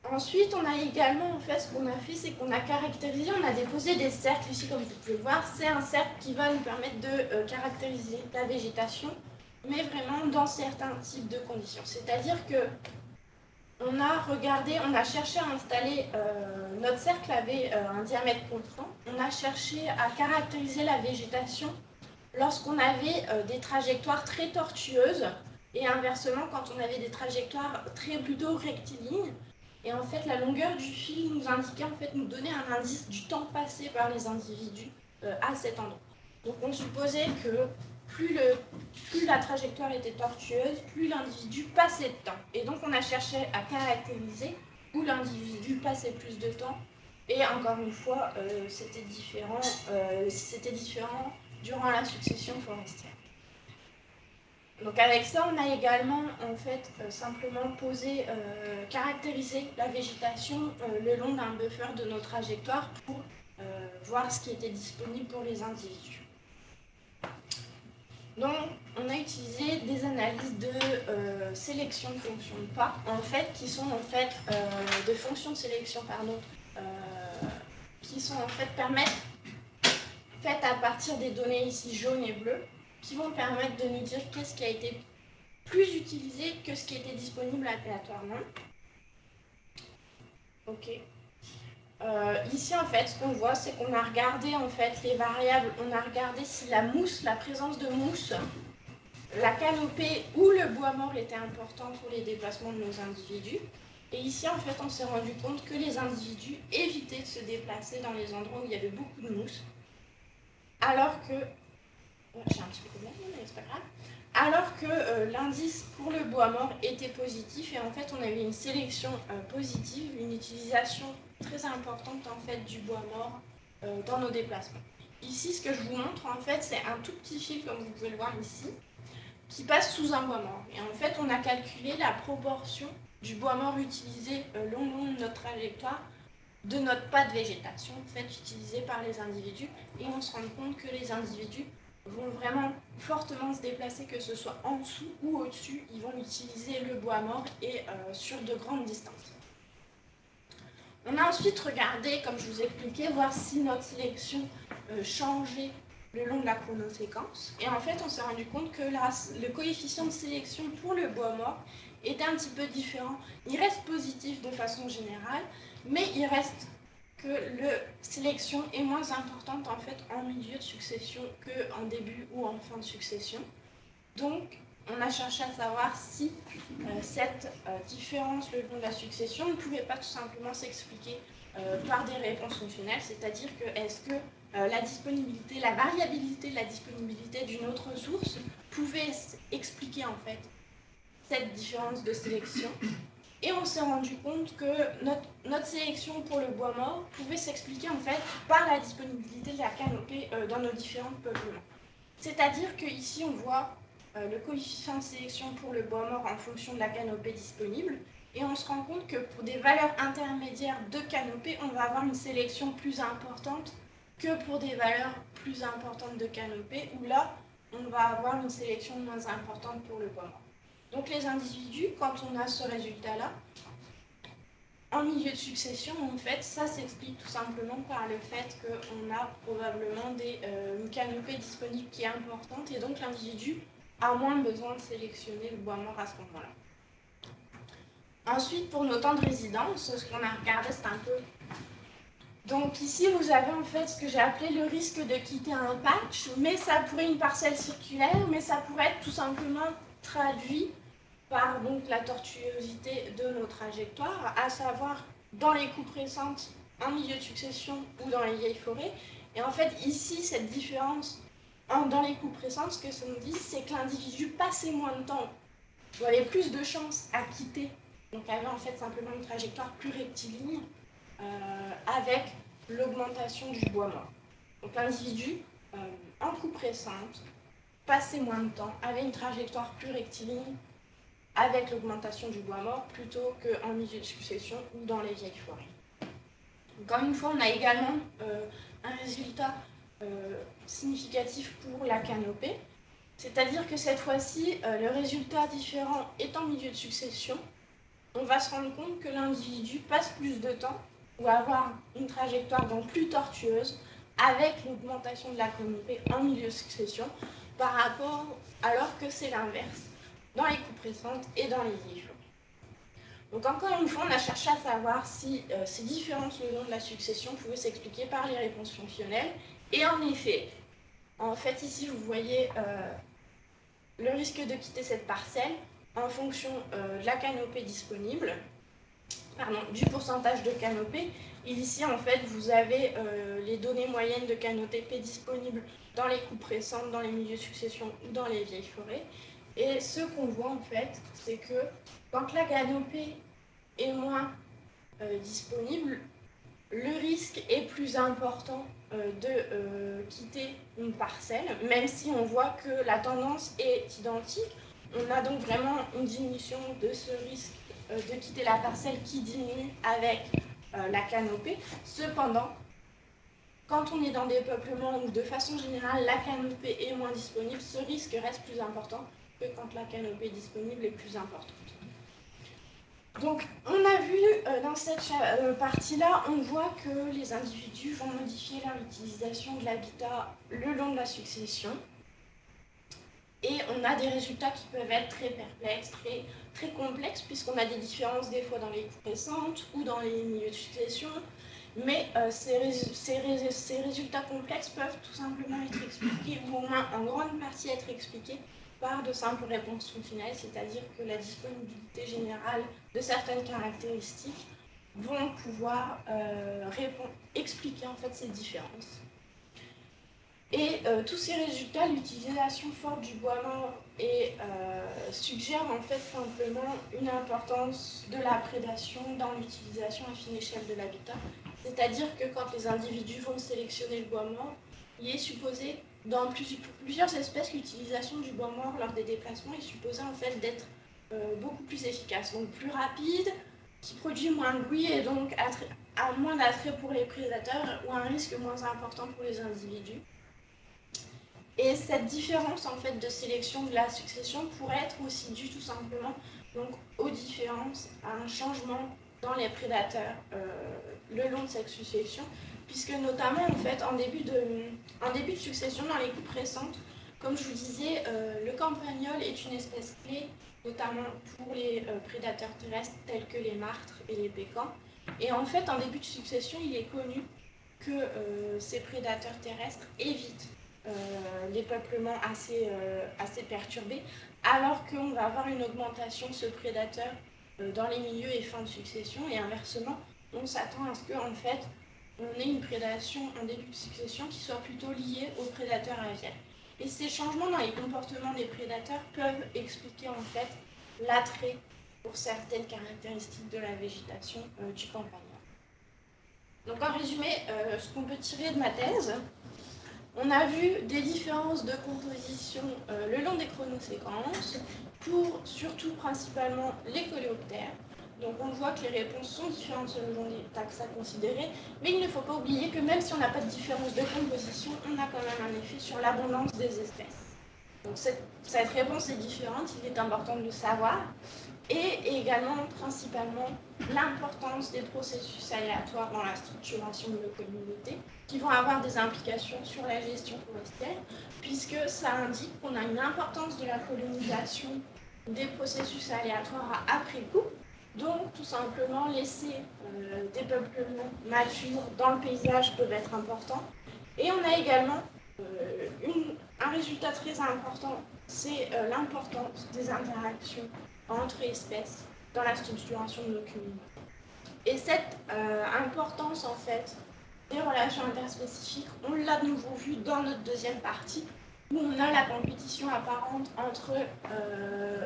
Ensuite, on a également, en fait, ce qu'on a fait, c'est qu'on a caractérisé, on a déposé des cercles ici, comme vous pouvez le voir. C'est un cercle qui va nous permettre de caractériser la végétation, mais vraiment dans certains types de conditions. C'est-à-dire que on a regardé, on a cherché à installer, notre cercle avait un diamètre constant, on a cherché à caractériser la végétation lorsqu'on avait des trajectoires très tortueuses, et inversement, quand on avait des trajectoires plutôt rectilignes. Et en fait, la longueur du fil nous indiquait, en fait, nous donnait un indice du temps passé par les individus à cet endroit. Donc on supposait que plus la trajectoire était tortueuse, plus l'individu passait de temps. Et donc on a cherché à caractériser où l'individu passait plus de temps. Et encore une fois, c'était différent durant la succession forestière. Donc avec ça, on a également en fait simplement caractérisé la végétation le long d'un buffer de nos trajectoires pour voir ce qui était disponible pour les individus. Donc on a utilisé des analyses de sélection de fonctions de pas, en fait, qui sont en fait de fonctions de sélection, pardon, qui sont en fait faites à partir des données ici jaunes et bleues, qui vont permettre de nous dire qu'est-ce qui a été plus utilisé que ce qui était disponible aléatoirement. Ok. Ici, en fait, ce qu'on voit, c'est qu'on a regardé en fait les variables. On a regardé si la présence de mousse, la canopée ou le bois mort était important pour les déplacements de nos individus. Et ici, en fait, on s'est rendu compte que les individus évitaient de se déplacer dans les endroits où il y avait beaucoup de mousse, alors que j'ai un petit peu de problème, mais c'est pas grave. Alors que l'indice pour le bois mort était positif et en fait on avait une sélection positive, une utilisation très importante en fait du bois mort dans nos déplacements. Ici, ce que je vous montre en fait, c'est un tout petit fil comme vous pouvez le voir ici, qui passe sous un bois mort. Et en fait, on a calculé la proportion du bois mort utilisé le long de notre trajectoire de notre pas de végétation en fait utilisé par les individus, et on se rend compte que les individus vont vraiment fortement se déplacer, que ce soit en dessous ou au-dessus, ils vont utiliser le bois mort et sur de grandes distances. On a ensuite regardé, comme je vous ai expliqué, voir si notre sélection changeait le long de la chronoséquence. Et en fait, on s'est rendu compte que le coefficient de sélection pour le bois mort était un petit peu différent. Il reste positif de façon générale, mais il reste que la sélection est moins importante en fait en milieu de succession qu'en début ou en fin de succession. Donc on a cherché à savoir si cette différence le long de la succession ne pouvait pas tout simplement s'expliquer par des réponses fonctionnelles, c'est-à-dire que est-ce que la variabilité de la disponibilité d'une autre source pouvait expliquer en fait cette différence de sélection. Et on s'est rendu compte que notre sélection pour le bois mort pouvait s'expliquer en fait par la disponibilité de la canopée dans nos différents peuplements. C'est-à-dire qu'ici on voit le coefficient de sélection pour le bois mort en fonction de la canopée disponible, et on se rend compte que pour des valeurs intermédiaires de canopée, on va avoir une sélection plus importante que pour des valeurs plus importantes de canopée, où là on va avoir une sélection moins importante pour le bois mort. Donc les individus, quand on a ce résultat-là, en milieu de succession, en fait, ça s'explique tout simplement par le fait qu'on a probablement une canopée disponible qui est importante, et donc l'individu a moins besoin de sélectionner le bois mort à ce moment-là. Ensuite, pour nos temps de résidence, ce qu'on a regardé, c'est un peu... Donc ici, vous avez en fait ce que j'ai appelé le risque de quitter un patch, mais ça pourrait être une parcelle circulaire, mais ça pourrait être tout simplement traduit par donc la tortuosité de nos trajectoires, à savoir dans les coupes récentes, en milieu de succession ou dans les vieilles forêts. Et en fait, ici, cette différence dans les coupes récentes, ce que ça nous dit, c'est que l'individu passait moins de temps, ou avait plus de chances à quitter, donc avait en fait simplement une trajectoire plus rectiligne, avec l'augmentation du bois mort. Donc l'individu, en coupe récente, passait moins de temps, avait une trajectoire plus rectiligne, avec l'augmentation du bois mort, plutôt qu'en milieu de succession ou dans les vieilles forêts. Encore une fois, on a également un résultat significatif pour la canopée. C'est-à-dire que cette fois-ci, le résultat différent est en milieu de succession. On va se rendre compte que l'individu passe plus de temps ou va avoir une trajectoire donc plus tortueuse avec l'augmentation de la canopée en milieu de succession par rapport alors que c'est l'inverse dans les coupes récentes et dans les vieilles fleurs. Donc encore une fois, on a cherché à savoir si ces différences le long de la succession pouvaient s'expliquer par les réponses fonctionnelles. Et en effet, ici vous voyez le risque de quitter cette parcelle en fonction de la canopée disponible, du pourcentage de canopée. Et ici, en fait, vous avez les données moyennes de canopée disponibles dans les coupes récentes, dans les milieux de succession ou dans les vieilles forêts. Et ce qu'on voit, en fait, c'est que quand la canopée est moins disponible, le risque est plus important de quitter une parcelle, même si on voit que la tendance est identique. On a donc vraiment une diminution de ce risque de quitter la parcelle qui diminue avec la canopée. Cependant, quand on est dans des peuplements où de façon générale la canopée est moins disponible, ce risque reste plus important que quand la canopée disponible est plus importante. Donc, on a vu dans cette partie-là, on voit que les individus vont modifier leur utilisation de l'habitat le long de la succession. Et on a des résultats qui peuvent être très perplexes, très complexes, puisqu'on a des différences des fois dans les coupes récentes ou dans les milieux de succession. Mais ces résultats complexes peuvent tout simplement être expliqués, ou au moins en grande partie être expliqués, par de simples réponses fonctionnelles, c'est-à-dire que la disponibilité générale de certaines caractéristiques vont pouvoir expliquer en fait ces différences. Et tous ces résultats, l'utilisation forte du bois mort suggère en fait simplement une importance de la prédation dans l'utilisation à fine échelle de l'habitat, c'est-à-dire que quand les individus vont sélectionner le bois mort, il est supposé dans plusieurs espèces, l'utilisation du bois mort lors des déplacements est supposée en fait d'être beaucoup plus efficace, donc plus rapide, qui produit moins de bruit et donc a moins d'attrait pour les prédateurs ou un risque moins important pour les individus. Et cette différence en fait de sélection de la succession pourrait être aussi due tout simplement donc, aux différences, à un changement dans les prédateurs le long de cette succession, puisque notamment en fait en début de succession dans les coupes récentes, comme je vous disais, le campagnol est une espèce clé, notamment pour les prédateurs terrestres tels que les martres et les pécans. Et en fait, en début de succession, il est connu que ces prédateurs terrestres évitent les peuplements assez perturbés, alors qu'on va avoir une augmentation de ce prédateur dans les milieux et fins de succession, et inversement, on s'attend à ce qu'en fait, on ait une prédation en début de succession qui soit plutôt liée aux prédateurs aviaires. Et ces changements dans les comportements des prédateurs peuvent expliquer en fait l'attrait pour certaines caractéristiques de la végétation du campagnol. Donc en résumé, ce qu'on peut tirer de ma thèse, on a vu des différences de composition le long des chronoséquences pour surtout principalement les coléoptères. Donc on voit que les réponses sont différentes selon les taxes à considérer, mais il ne faut pas oublier que même si on n'a pas de différence de composition, on a quand même un effet sur l'abondance des espèces. Donc cette réponse est différente, il est important de le savoir, et également principalement l'importance des processus aléatoires dans la structuration de nos communautés, qui vont avoir des implications sur la gestion forestière, puisque ça indique qu'on a une importance de la colonisation des processus aléatoires après coup. Donc, tout simplement, laisser des peuplements matures dans le paysage peuvent être importants. Et on a également un résultat très important, c'est l'importance des interactions entre espèces dans la structuration de nos communautés. Et cette importance, en fait, des relations interspécifiques, on l'a de nouveau vu dans notre deuxième partie, où on a la compétition apparente entre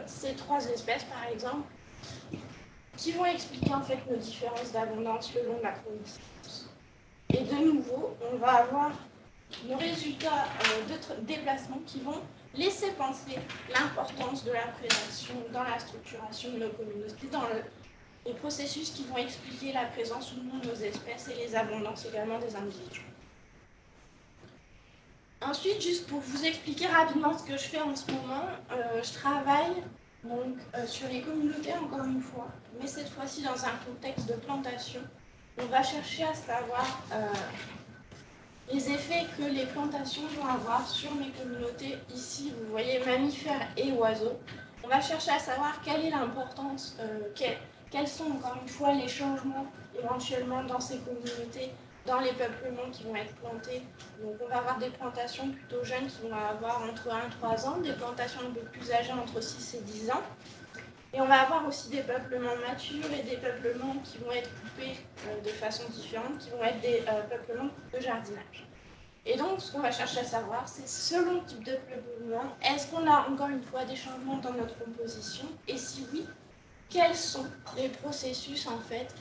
ces trois espèces, par exemple, qui vont expliquer en fait nos différences d'abondance le long de la chronoséquence. Et de nouveau, on va avoir nos résultats de déplacement qui vont laisser penser l'importance de la prédation dans la structuration de nos communautés, dans les processus qui vont expliquer la présence ou non de nos espèces et les abondances également des individus. Ensuite, juste pour vous expliquer rapidement ce que je fais en ce moment, je travaille donc, sur les communautés encore une fois, mais cette fois-ci dans un contexte de plantation. On va chercher à savoir les effets que les plantations vont avoir sur mes communautés. Ici, vous voyez mammifères et oiseaux. On va chercher à savoir quelle est l'importance, quels sont encore une fois les changements éventuellement dans ces communautés, dans les peuplements qui vont être plantés. Donc on va avoir des plantations plutôt jeunes qui vont avoir entre 1 et 3 ans, des plantations un peu plus âgées entre 6 et 10 ans. Et on va avoir aussi des peuplements matures et des peuplements qui vont être coupés de façon différente, qui vont être des peuplements de jardinage. Et donc ce qu'on va chercher à savoir, c'est selon le type de peuplement, est-ce qu'on a encore une fois des changements dans notre composition? Et si oui, quels sont les processus en fait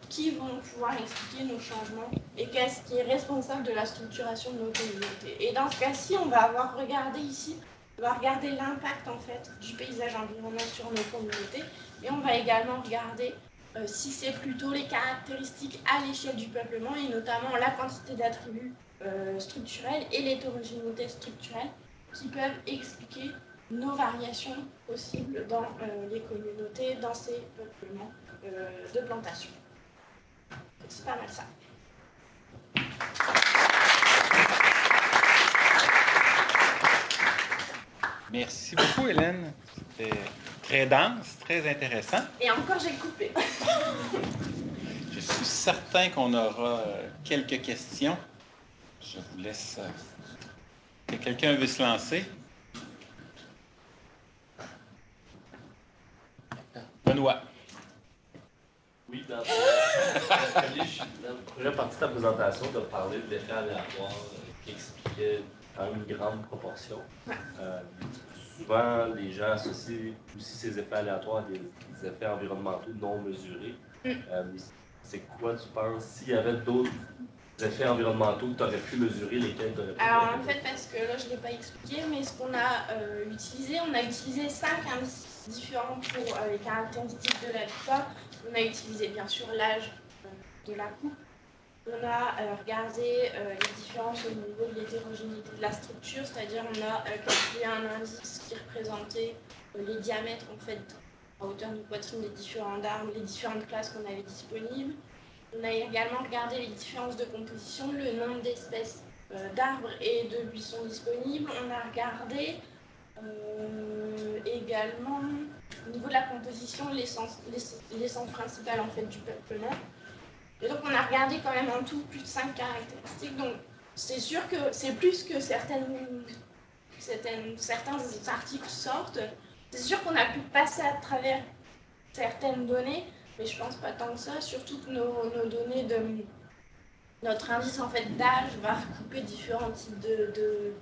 qui vont pouvoir expliquer nos changements et qu'est-ce qui est responsable de la structuration de nos communautés. Et dans ce cas-ci, on va avoir regardé ici, on va regarder l'impact en fait du paysage environnant sur nos communautés, et on va également regarder si c'est plutôt les caractéristiques à l'échelle du peuplement et notamment la quantité d'attributs structurels et l'hétérogénéité structurelle qui peuvent expliquer nos variations possibles dans les communautés, dans ces peuplements de plantation. C'est pas mal ça. Merci beaucoup, Hélène. C'était très dense, très intéressant. Et encore, j'ai coupé. Je suis certain qu'on aura quelques questions. Je vous laisse. Que quelqu'un veut se lancer? Benoît. Oui, dans la première partie de ta présentation, tu as parlé de l'effet aléatoire qui expliquait en une grande proportion. Souvent, les gens associent aussi ces effets aléatoires à des effets environnementaux non mesurés. C'est quoi, tu penses, s'il y avait d'autres effets environnementaux que tu aurais pu mesurer, lesquels tu aurais pu Alors en fait, parce que là je ne l'ai pas expliqué, mais ce qu'on a utilisé, on a utilisé 5 indices différents pour les caractéristiques de l'habitat. On a utilisé bien sûr l'âge de la coupe. On a regardé les différences au niveau de l'hétérogénéité de la structure, c'est-à-dire on a calculé un indice qui représentait les diamètres en fait à hauteur de poitrine des différents arbres, les différentes classes qu'on avait disponibles. On a également regardé les différences de composition, le nombre d'espèces d'arbres et de buissons disponibles. On a regardé également au niveau de la composition l'essence principale en fait du peuplement. Et donc on a regardé quand même en tout plus de 5 caractéristiques. Donc c'est sûr que c'est plus que certains articles sortent. C'est sûr qu'on a pu passer à travers certaines données, mais je pense pas tant que ça, surtout que nos données de notre indice en fait d'âge va recouper différents types de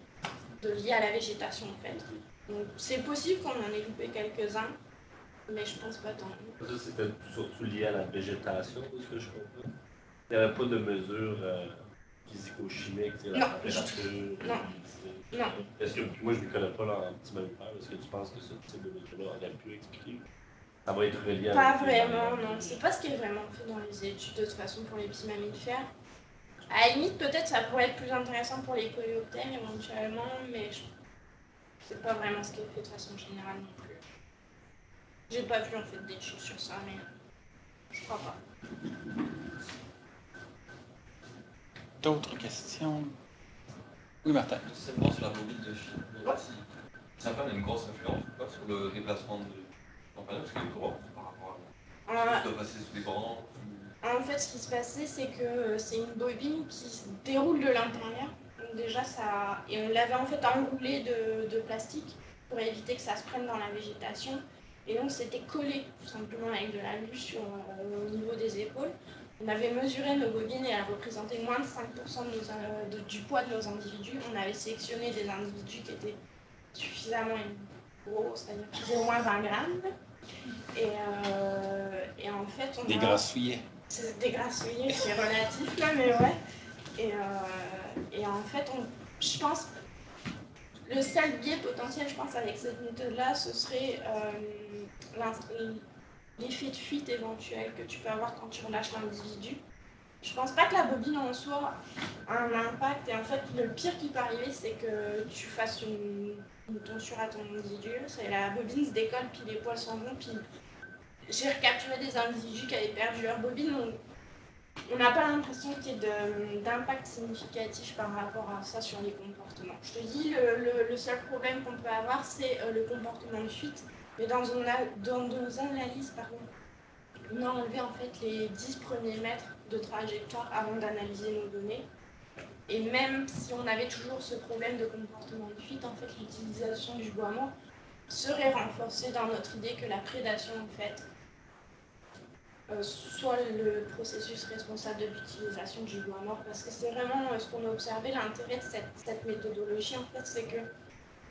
liés à la végétation en fait. Donc c'est possible qu'on en ait loupé quelques-uns, mais je pense pas tant. Ça, c'était surtout lié à la végétation, de ce que je comprends. Il n'y avait pas de mesures physico-chimiques, la température. Non. Est-ce que, moi je ne connais pas en petit mammifère, est-ce que tu penses que ce type de mesure-là aurait pu expliquer? Ça va être relié à... Pas vraiment, non. C'est pas ce qui est vraiment fait dans les études de toute façon pour les petits mammifères. À la limite, peut-être ça pourrait être plus intéressant pour les coléoptères éventuellement, mais c'est pas vraiment ce qui est fait de façon générale non plus. J'ai pas vu en fait des choses sur ça, mais je crois pas. D'autres questions? Oui, Martin. Seulement sur la bobine de Chine. Ça a quand même une grosse influence ou pas sur le déplacement de campagne, parce qu'il est gros par rapport à ce qui doit passer sous les bords. En fait, ce qui se passait, c'est que c'est une bobine qui se déroule de l'intérieur. Donc déjà, ça... Et on l'avait en fait enroulé de plastique pour éviter que ça se prenne dans la végétation. Et donc, c'était collé tout simplement avec de la luge au niveau des épaules. On avait mesuré nos bobines et elles représentaient moins de 5% du poids de nos individus. On avait sélectionné des individus qui étaient suffisamment gros, c'est-à-dire qui faisaient au moins 20 grammes. Et en fait, on a... Dégrassouillé. C'est dégrassouillé, c'est relatif là, mais ouais. Et en fait, je pense, le seul biais potentiel, je pense, avec cette méthode-là, ce serait l'effet de fuite éventuel que tu peux avoir quand tu relâches l'individu. Je pense pas que la bobine en soi a un impact. Et en fait, le pire qui peut arriver, c'est que tu fasses une tonsure à ton individu. C'est la bobine se décolle, puis les poils s'en vont. Puis j'ai recapturé des individus qui avaient perdu leur bobine. Donc on n'a pas l'impression qu'il y ait d'impact significatif par rapport à ça sur les comportements. Je te dis, le seul problème qu'on peut avoir, c'est le comportement de fuite. Mais dans nos analyses, on a enlevé en fait les 10 premiers mètres de trajectoire avant d'analyser nos données. Et même si on avait toujours ce problème de comportement de fuite, en fait, l'utilisation du bois mort serait renforcée dans notre idée que la prédation, en fait, soit le processus responsable de l'utilisation du bois mort, parce que c'est vraiment ce qu'on a observé. L'intérêt de cette méthodologie, en fait, c'est que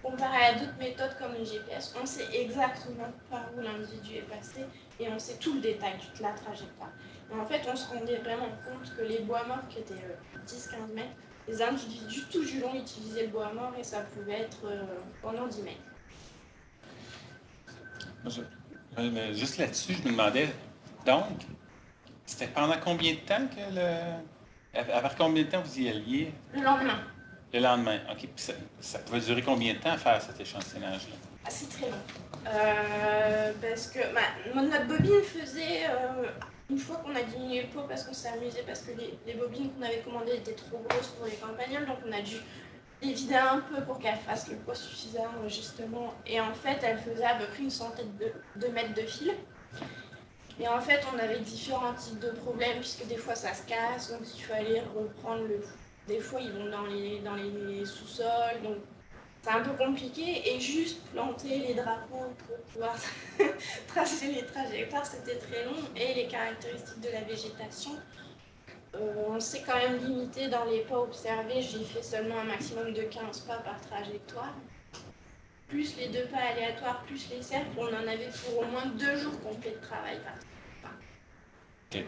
comparé à d'autres méthodes comme le GPS, on sait exactement par où l'individu est passé et on sait tout le détail de la trajectoire. Et en fait, on se rendait vraiment compte que les bois morts qui étaient 10-15 mètres, les individus tout du long utilisaient le bois mort et ça pouvait être pendant 10 mètres. Mais juste là-dessus, je me demandais, donc, c'était pendant combien de temps que Vers combien de temps vous y alliez? Le lendemain. Le lendemain, OK. Puis ça pouvait durer combien de temps à faire cet échantillonnage-là? Ah, c'est très long. Parce que notre bobine faisait, une fois qu'on a diminué le poids parce qu'on s'est amusé, parce que les bobines qu'on avait commandées étaient trop grosses pour les campagnols, donc on a dû les vider un peu pour qu'elles fassent le poids suffisant, justement. Et en fait, elle faisait à peu près une centaine de mètres de fil. Et en fait, on avait différents types de problèmes, puisque des fois ça se casse, donc il fallait reprendre le... Des fois, ils vont dans les sous-sols, donc c'est un peu compliqué. Et juste planter les drapeaux pour pouvoir tracer les trajectoires, c'était très long. Et les caractéristiques de la végétation, on s'est quand même limité dans les pas observés. J'ai fait seulement un maximum de 15 pas par trajectoire. Plus les 2 pas aléatoires, plus les cercles, on en avait pour au moins 2 jours complets de travail par OK.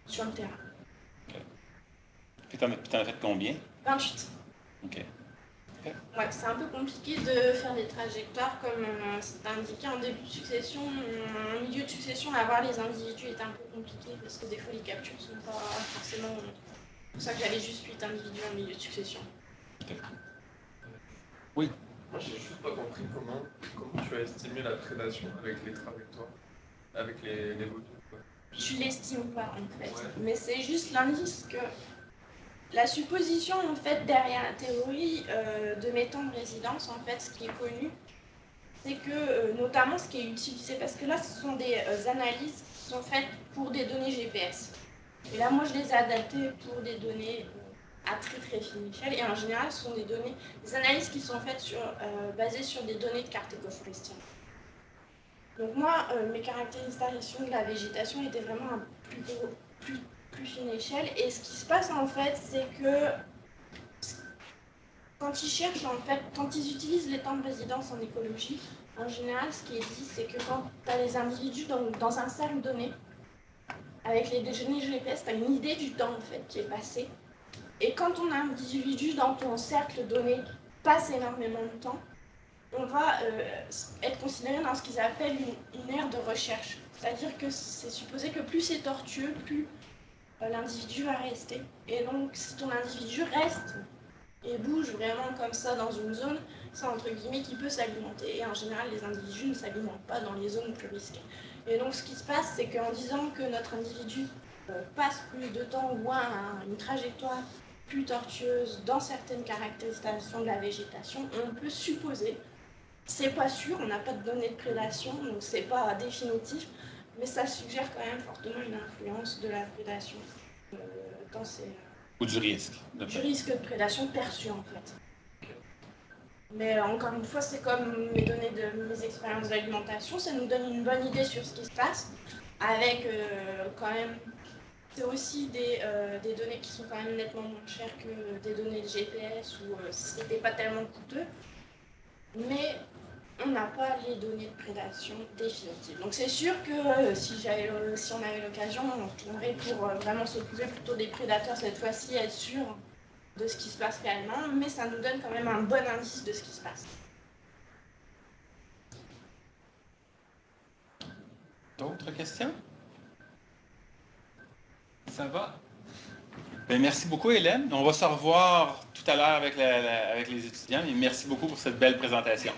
sur le terrain. OK. Puis t'en as fait combien? 28. OK. Ouais, c'est un peu compliqué de faire des trajectoires comme c'est indiqué en début de succession. En milieu de succession, avoir les individus est un peu compliqué parce que des fois les captures ne sont pas forcément... C'est pour ça que j'avais juste 8 individus en milieu de succession. OK. Oui. Moi, j'ai juste pas compris comment tu as estimé la prédation avec les trajectoires, avec les bobines. Je l'estime pas en fait, Ouais. mais c'est juste l'indice que la supposition en fait derrière la théorie de mes temps de résidence, en fait, ce qui est connu, c'est que notamment ce qui est utilisé, parce que là ce sont des analyses qui sont faites pour des données GPS. Et là moi je les ai adaptées pour des données à très très fine échelle, et en général ce sont des analyses qui sont faites basées sur des données de carte écoforestière. Donc moi, mes caractérisations de la végétation étaient vraiment à plus fine échelle, et ce qui se passe en fait, c'est que quand ils cherchent, en fait, quand ils utilisent les temps de résidence en écologie, en général ce qui est dit, c'est que quand tu as les individus dans un cercle donné, avec les données GPS, tu as une idée du temps en fait qui est passé. Et quand ton individu dans ton cercle donné passe énormément de temps, on va être considéré dans ce qu'ils appellent une aire de recherche. C'est-à-dire que c'est supposé que plus c'est tortueux, plus l'individu va rester. Et donc si ton individu reste et bouge vraiment comme ça dans une zone, c'est entre guillemets qu'il peut s'alimenter. Et en général, les individus ne s'alimentent pas dans les zones plus risquées. Et donc ce qui se passe, c'est qu'en disant que notre individu passe plus de temps ou a une trajectoire plus tortueuse dans certaines caractéristiques de la végétation, on peut supposer, c'est pas sûr, on n'a pas de données de prédation, donc c'est pas définitif, mais ça suggère quand même fortement une influence de la prédation dans ces... Ou du risque. Du risque de prédation perçu en fait. Mais encore une fois, c'est comme mes données de mes expériences d'alimentation, ça nous donne une bonne idée sur ce qui se passe, avec quand même... C'est aussi des données qui sont quand même nettement moins chères que des données de GPS ou ce n'était pas tellement coûteux. Mais on n'a pas les données de prédation définitives. Donc c'est sûr que si on avait l'occasion, on retournerait pour vraiment s'occuper plutôt des prédateurs cette fois-ci, être sûr de ce qui se passe réellement, mais ça nous donne quand même un bon indice de ce qui se passe. D'autres questions? Ça va? Bien, merci beaucoup, Hélène. On va se revoir tout à l'heure avec les étudiants. Et merci beaucoup pour cette belle présentation.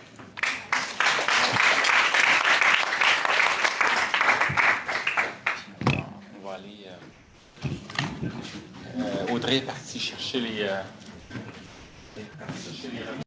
On va aller... Audrey est partie chercher les